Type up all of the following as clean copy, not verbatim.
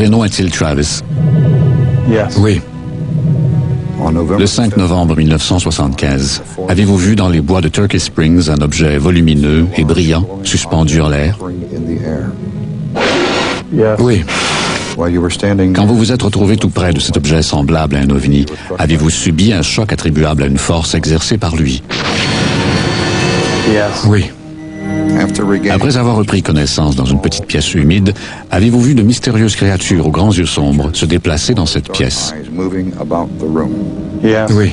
vrai nom est-il Travis? Oui. Le 5 novembre 1975, avez-vous vu dans les bois de Turkey Springs un objet volumineux et brillant suspendu en l'air? Oui. Quand vous vous êtes retrouvé tout près de cet objet semblable à un ovni, avez-vous subi un choc attribuable à une force exercée par lui? Oui. Après avoir repris connaissance dans une petite pièce humide, avez-vous vu de mystérieuses créatures aux grands yeux sombres se déplacer dans cette pièce? Oui.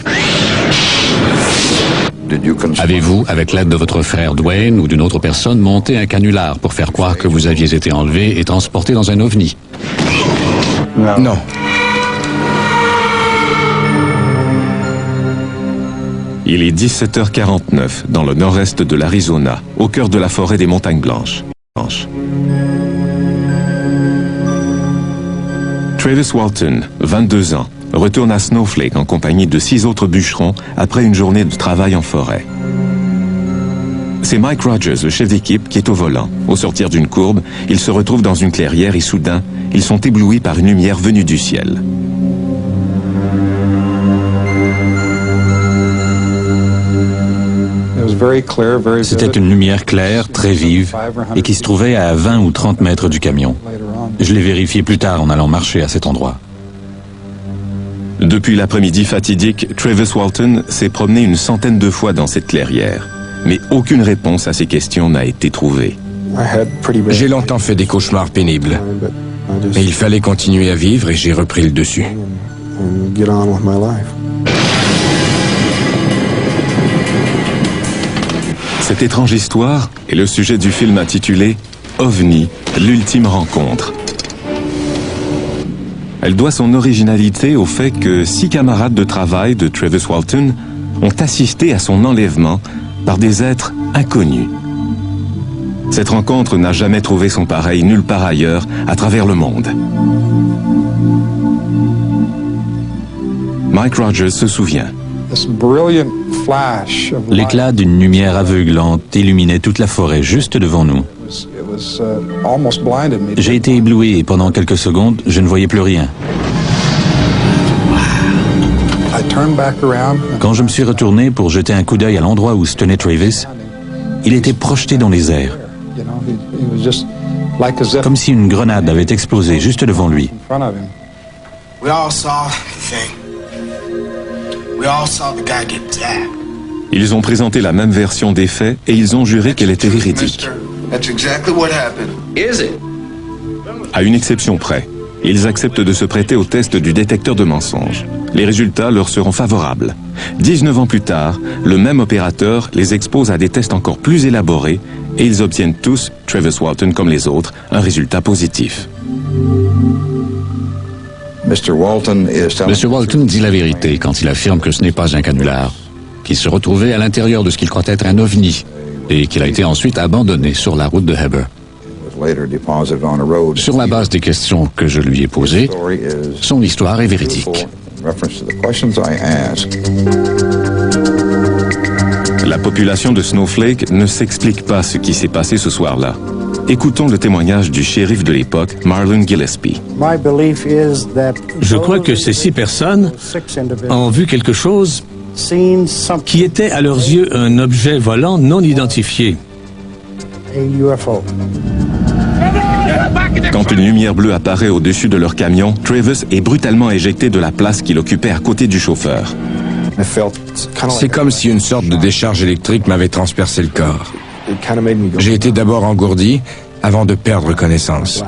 Avez-vous, avec l'aide de votre frère Dwayne ou d'une autre personne, monté un canular pour faire croire que vous aviez été enlevé et transporté dans un ovni? Non. Il est 17h49 dans le nord-est de l'Arizona, au cœur de la forêt des Montagnes Blanches. Travis Walton, 22 ans, retourne à Snowflake en compagnie de 6 autres bûcherons après une journée de travail en forêt. C'est Mike Rogers, le chef d'équipe, qui est au volant. Au sortir d'une courbe, il se retrouve dans une clairière et soudain, ils sont éblouis par une lumière venue du ciel. C'était une lumière claire, très vive, et qui se trouvait à 20 ou 30 mètres du camion. Je l'ai vérifié plus tard en allant marcher à cet endroit. Depuis l'après-midi fatidique, Travis Walton s'est promené une centaine de fois dans cette clairière. Mais aucune réponse à ces questions n'a été trouvée. J'ai longtemps fait des cauchemars pénibles. Mais il fallait continuer à vivre et j'ai repris le dessus. Cette étrange histoire est le sujet du film intitulé « OVNI, l'ultime rencontre ». Elle doit son originalité au fait que 6 camarades de travail de Travis Walton ont assisté à son enlèvement par des êtres inconnus. Cette rencontre n'a jamais trouvé son pareil nulle part ailleurs à travers le monde. Mike Rogers se souvient. L'éclat d'une lumière aveuglante illuminait toute la forêt juste devant nous. J'ai été ébloui et pendant quelques secondes, je ne voyais plus rien. Quand je me suis retourné pour jeter un coup d'œil à l'endroit où se tenait Travis, il était projeté dans les airs, comme si une grenade avait explosé juste devant lui. Ils ont présenté la même version des faits et ils ont juré qu'elle était véridique. À une exception près, ils acceptent de se prêter au test du détecteur de mensonges. Les résultats leur seront favorables. 19 ans plus tard, le même opérateur les expose à des tests encore plus élaborés et ils obtiennent tous, Travis Walton comme les autres, un résultat positif. Monsieur Walton dit la vérité quand il affirme que ce n'est pas un canular, qu'il se retrouvait à l'intérieur de ce qu'il croit être un ovni et qu'il a été ensuite abandonné sur la route de Heber. Sur la base des questions que je lui ai posées, son histoire est véridique. La population de Snowflake ne s'explique pas ce qui s'est passé ce soir-là. Écoutons le témoignage du shérif de l'époque, Marlon Gillespie. Je crois que ces 6 personnes ont vu quelque chose qui était à leurs yeux un objet volant non identifié. Quand une lumière bleue apparaît au-dessus de leur camion, Travis est brutalement éjecté de la place qu'il occupait à côté du chauffeur. C'est comme si une sorte de décharge électrique m'avait transpercé le corps. J'ai été d'abord engourdi avant de perdre connaissance.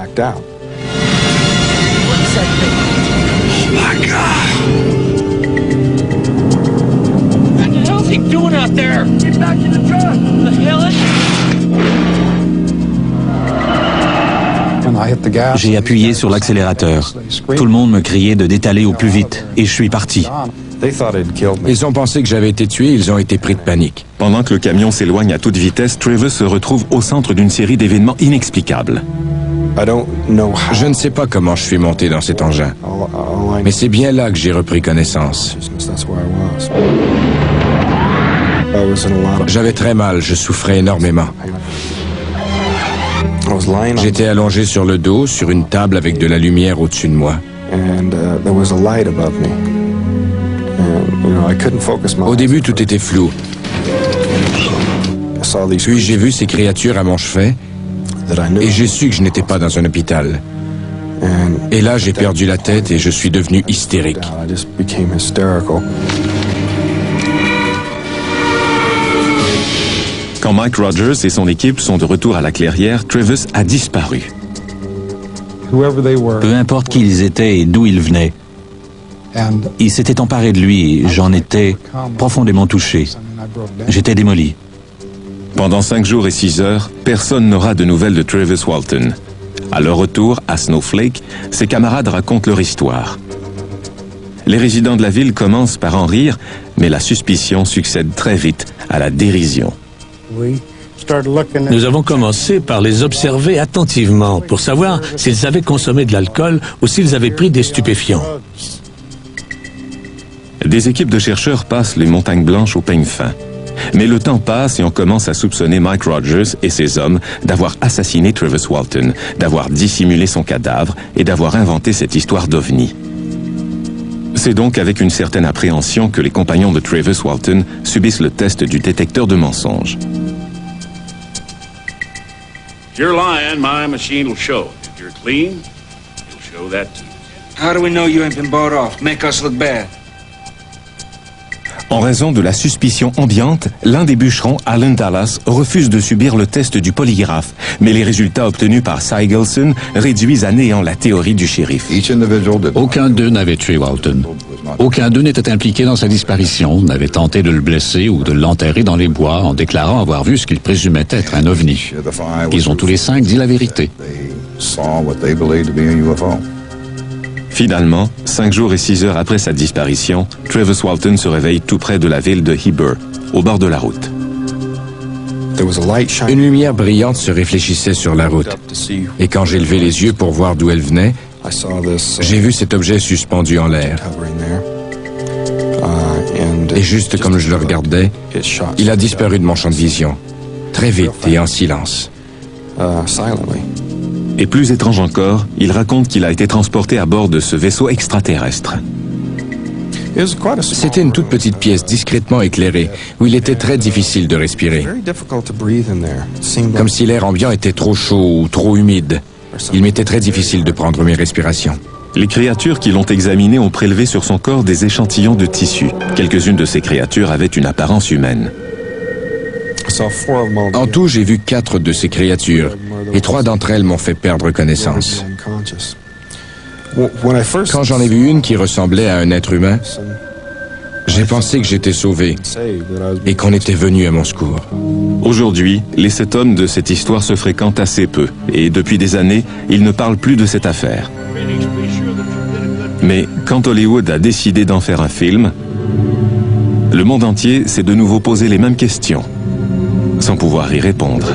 J'ai appuyé sur l'accélérateur. Tout le monde me criait de détaler au plus vite et je suis parti. Ils ont pensé que j'avais été tué, ils ont été pris de panique. Pendant que le camion s'éloigne à toute vitesse, Travis se retrouve au centre d'une série d'événements inexplicables. Je ne sais pas comment je suis monté dans cet engin, mais c'est bien là que j'ai repris connaissance. J'avais très mal, je souffrais énormément. J'étais allongé sur le dos, sur une table avec de la lumière au-dessus de moi. Au début, tout était flou. Puis j'ai vu ces créatures à mon chevet et j'ai su que je n'étais pas dans un hôpital. Et là, j'ai perdu la tête et je suis devenu hystérique. Quand Mike Rogers et son équipe sont de retour à la clairière, Travis a disparu. Peu importe qui ils étaient et d'où ils venaient, ils s'étaient emparés de lui et j'en étais profondément touché. J'étais démoli. Pendant 5 jours et 6 heures, personne n'aura de nouvelles de Travis Walton. À leur retour à Snowflake, ses camarades racontent leur histoire. Les résidents de la ville commencent par en rire, mais la suspicion succède très vite à la dérision. Nous avons commencé par les observer attentivement pour savoir s'ils avaient consommé de l'alcool ou s'ils avaient pris des stupéfiants. Des équipes de chercheurs passent les montagnes blanches au peigne fin. Mais le temps passe et on commence à soupçonner Mike Rogers et ses hommes d'avoir assassiné Travis Walton, d'avoir dissimulé son cadavre et d'avoir inventé cette histoire d'OVNI. C'est donc avec une certaine appréhension que les compagnons de Travis Walton subissent le test du détecteur de mensonges. If you're lying, my machine will show. If you're clean, it'll show that too. How do we know you ain't been bought off? Make us look bad. En raison de la suspicion ambiante, l'un des bûcherons, Alan Dallas, refuse de subir le test du polygraphe, mais les résultats obtenus par Cy Gilson réduisent à néant la théorie du shérif. Aucun d'eux n'avait tué Walton. Aucun d'eux n'était impliqué dans sa disparition, n'avait tenté de le blesser ou de l'enterrer dans les bois en déclarant avoir vu ce qu'ils présumaient être un ovni. Ils ont tous les 5 dit la vérité. Finalement, 5 jours et 6 heures après sa disparition, Travis Walton se réveille tout près de la ville de Heber, au bord de la route. Une lumière brillante se réfléchissait sur la route. Et quand j'ai levé les yeux pour voir d'où elle venait, j'ai vu cet objet suspendu en l'air. Et juste comme je le regardais, il a disparu de mon champ de vision, très vite et en silence. Et plus étrange encore, il raconte qu'il a été transporté à bord de ce vaisseau extraterrestre. C'était une toute petite pièce discrètement éclairée, où il était très difficile de respirer. Comme si l'air ambiant était trop chaud ou trop humide. Il m'était très difficile de prendre mes respirations. Les créatures qui l'ont examiné ont prélevé sur son corps des échantillons de tissu. Quelques-unes de ces créatures avaient une apparence humaine. En tout, j'ai vu 4 de ces créatures, et 3 d'entre elles m'ont fait perdre connaissance. Quand j'en ai vu une qui ressemblait à un être humain, j'ai pensé que j'étais sauvé et qu'on était venu à mon secours. Aujourd'hui, les 7 hommes de cette histoire se fréquentent assez peu, et depuis des années, ils ne parlent plus de cette affaire. Mais quand Hollywood a décidé d'en faire un film, le monde entier s'est de nouveau posé les mêmes questions, sans pouvoir y répondre.